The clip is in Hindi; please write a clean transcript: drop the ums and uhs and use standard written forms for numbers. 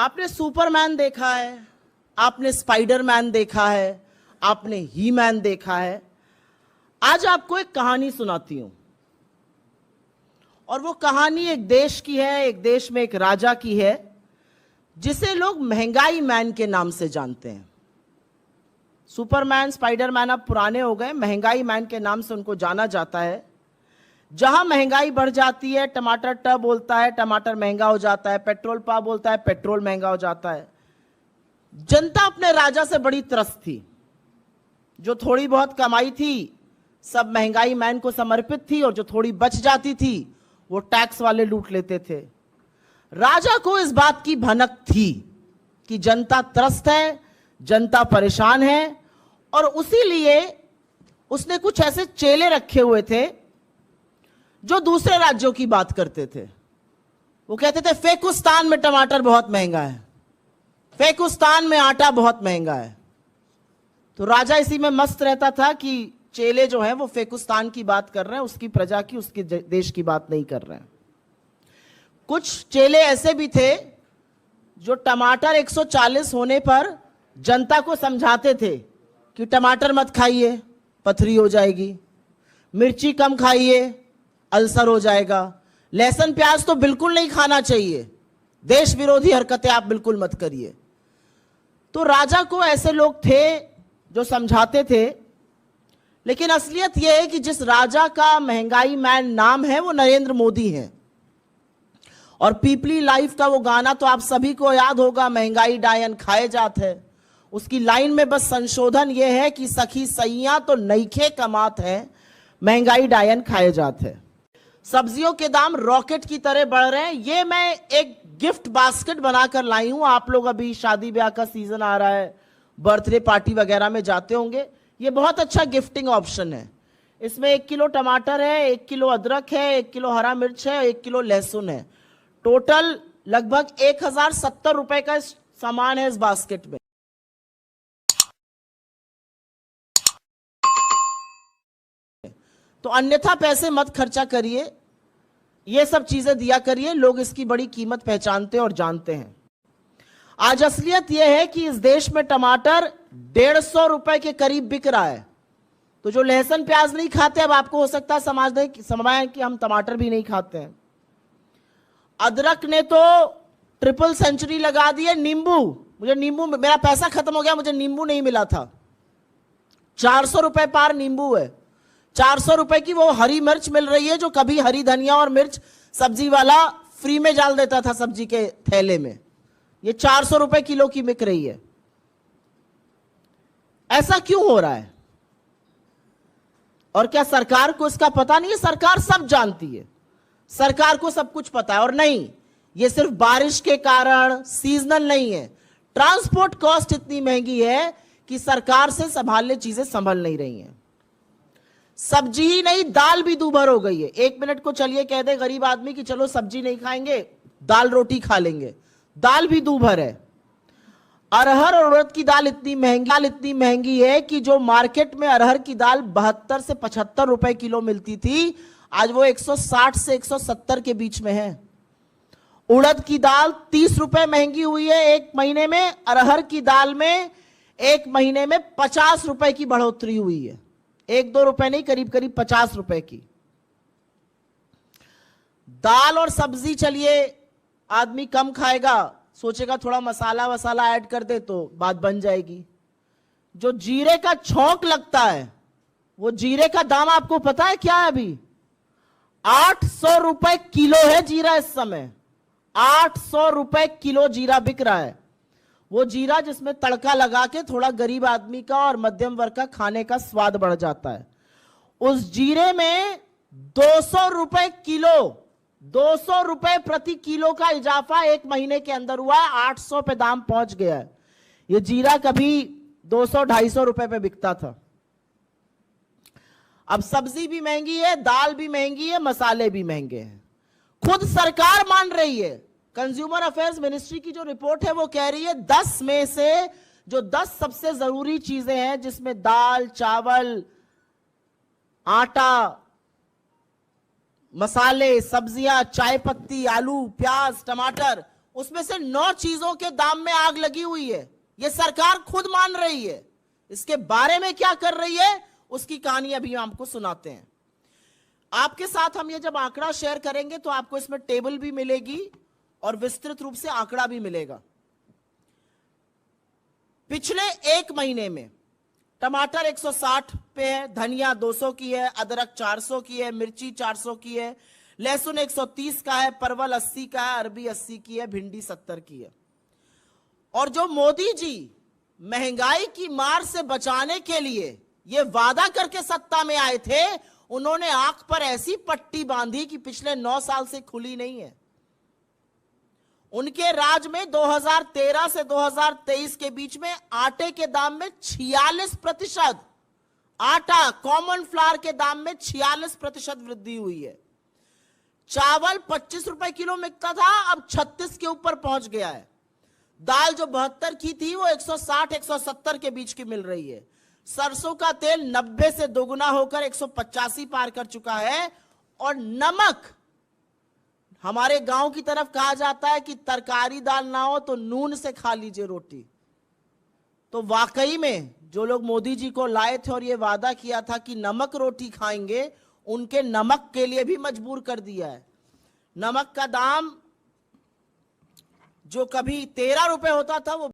आपने सुपरमैन देखा है, आपने स्पाइडरमैन देखा है, आपने ही मैन देखा है। आज आपको एक कहानी सुनाती हूं, और वो कहानी एक देश की है, एक देश में एक राजा की है, जिसे लोग महंगाई मैन के नाम से जानते हैं। सुपरमैन, स्पाइडरमैन अब पुराने हो गए, महंगाई मैन के नाम से उनको जाना जाता है। जहां महंगाई बढ़ जाती है, टमाटर ट बोलता है, टमाटर महंगा हो जाता है, पेट्रोल पा बोलता है, पेट्रोल महंगा हो जाता है। जनता अपने राजा से बड़ी त्रस्त थी। जो थोड़ी बहुत कमाई थी सब महंगाई मैन को समर्पित थी, और जो थोड़ी बच जाती थी वो टैक्स वाले लूट लेते थे। राजा को इस बात की भनक थी कि जनता त्रस्त है, जनता परेशान है, और उसी लिए उसने कुछ ऐसे चेले रखे हुए थे जो दूसरे राज्यों की बात करते थे। वो कहते थे फेकुस्तान में टमाटर बहुत महंगा है, फेकुस्तान में आटा बहुत महंगा है। तो राजा इसी में मस्त रहता था कि चेले जो हैं वो फेकुस्तान की बात कर रहे हैं, उसकी प्रजा की, उसके देश की बात नहीं कर रहे हैं। कुछ चेले ऐसे भी थे जो टमाटर 140 होने पर जनता को समझाते थे कि टमाटर मत खाइए, पथरी हो जाएगी, मिर्ची कम खाइए, अल्सर हो जाएगा, लहसुन प्याज तो बिल्कुल नहीं खाना चाहिए, देश विरोधी हरकतें आप बिल्कुल मत करिए। तो राजा को ऐसे लोग थे जो समझाते थे। लेकिन असलियत यह है कि जिस राजा का महंगाई मैन नाम है वो नरेंद्र मोदी है। और पीपली लाइफ का वो गाना तो आप सभी को याद होगा, महंगाई डायन खाए जात है। उसकी लाइन में बस संशोधन यह है कि सखी सैया तो नईखे कमात है, महंगाई डायन खाए जात है। सब्जियों के दाम रॉकेट की तरह बढ़ रहे हैं। ये मैं एक गिफ्ट बास्केट बनाकर लाई हूं। आप लोग अभी शादी ब्याह का सीजन आ रहा है, बर्थडे पार्टी वगैरह में जाते होंगे। ये बहुत अच्छा गिफ्टिंग ऑप्शन है। इसमें 1 किलो टमाटर है, 1 किलो अदरक है, 1 किलो हरा मिर्च है, 1 किलो लहसुन है। टोटल लगभग 1070 रुपए का सामान है इस बास्केट में। तो अन्यथा पैसे मत खर्चा करिए, ये सब चीजें दिया करिए। लोग इसकी बड़ी कीमत पहचानते और जानते हैं। आज असलियत यह है कि इस देश में टमाटर 150 रुपए के करीब बिक रहा है। तो जो लहसुन प्याज नहीं खाते, अब आपको हो सकता है समझ कि हम टमाटर भी नहीं खाते हैं। अदरक ने तो ट्रिपल सेंचुरी लगा दी है। नींबू, मेरा पैसा खत्म हो गया, मुझे नींबू नहीं मिला था। 400 रुपए पार नींबू है। 400 रुपए की वो हरी मिर्च मिल रही है, जो कभी हरी धनिया और मिर्च सब्जी वाला फ्री में डाल देता था सब्जी के थैले में। ये 400 रुपए किलो की बिक रही है। ऐसा क्यों हो रहा है? और क्या सरकार को इसका पता नहीं है? सरकार सब जानती है, सरकार को सब कुछ पता है। और नहीं, ये सिर्फ बारिश के कारण सीजनल नहीं है। ट्रांसपोर्ट कॉस्ट इतनी महंगी है कि सरकार से संभालने चीजें संभल नहीं रही हैं। सब्जी ही नहीं, दाल भी दूभर हो गई है। 1 मिनट को चलिए कह दे गरीब आदमी कि चलो सब्जी नहीं खाएंगे, दाल रोटी खा लेंगे, दाल भी दूभर है। अरहर और उड़द की दाल इतनी महंगी है कि जो मार्केट में अरहर की दाल 72 से 75 रुपए किलो मिलती थी, आज वो 160 से 170 के बीच में है। उड़द की दाल 30 रुपए महंगी हुई है 1 महीने में। अरहर की दाल में 1 महीने में 50 रुपए की बढ़ोतरी हुई है। 1-2 रुपए नहीं, करीब करीब 50 रुपए की। दाल और सब्जी चलिए आदमी कम खाएगा, सोचेगा थोड़ा मसाला वसाला ऐड कर दे तो बात बन जाएगी। जो जीरे का छौंक लगता है, वो जीरे का दाम आपको पता है क्या है? अभी 800 रुपए किलो है जीरा इस समय। 800 रुपए किलो जीरा बिक रहा है। वो जीरा जिसमें तड़का लगा के थोड़ा गरीब आदमी का और मध्यम वर्ग का खाने का स्वाद बढ़ जाता है। उस जीरे में 200 रुपए किलो, 200 रुपए प्रति किलो का इजाफा 1 महीने के अंदर हुआ है। 800 पे दाम पहुंच गया है। ये जीरा कभी 200-250 रुपए पे बिकता था। अब सब्जी भी महंगी है, दाल भी महंगी है, मसाले भी महंगे हैं। खुद सरकार मान रही है। कंज्यूमर अफेयर्स मिनिस्ट्री की जो रिपोर्ट है वो कह रही है 10 में से जो 10 सबसे जरूरी चीजें हैं, जिसमें दाल, चावल, आटा, मसाले, सब्जियां, चाय पत्ती, आलू, प्याज, टमाटर, उसमें से 9 चीजों के दाम में आग लगी हुई है। यह सरकार खुद मान रही है। इसके बारे में क्या कर रही है उसकी कहानी अभी हम आपको सुनाते हैं। आपके साथ हम ये जब आंकड़ा शेयर करेंगे तो आपको इसमें टेबल भी मिलेगी और विस्तृत रूप से आंकड़ा भी मिलेगा। पिछले 1 महीने में टमाटर 160 पे है, धनिया 200 की है, अदरक 400 की है, मिर्ची 400 की है, लहसुन 130 का है, परवल 80 का है, अरबी 80 की है, भिंडी 70 की है। और जो मोदी जी महंगाई की मार से बचाने के लिए ये वादा करके सत्ता में आए थे, उन्होंने आंख पर ऐसी पट्टी बांधी कि पिछले 9 साल से खुली नहीं है। उनके राज में 2013 से 2023 के बीच में आटे के दाम में 46%, आटा कॉमन फ्लावर के दाम में 46% वृद्धि हुई है। चावल 25 रुपए किलो मिलता था, अब 36 के ऊपर पहुंच गया है। दाल जो 72 की थी वो 160-170 के बीच की मिल रही है। सरसों का तेल 90 से दोगुना होकर 185 पार कर चुका है। और नमक, हमारे गांव की तरफ कहा जाता है कि तरकारी दाल ना हो तो नून से खा लीजिए रोटी। तो वाकई में जो लोग मोदी जी को लाए थे और ये वादा किया था कि नमक रोटी खाएंगे, उनके नमक के लिए भी मजबूर कर दिया है। नमक का दाम जो कभी 13 रुपए होता था वो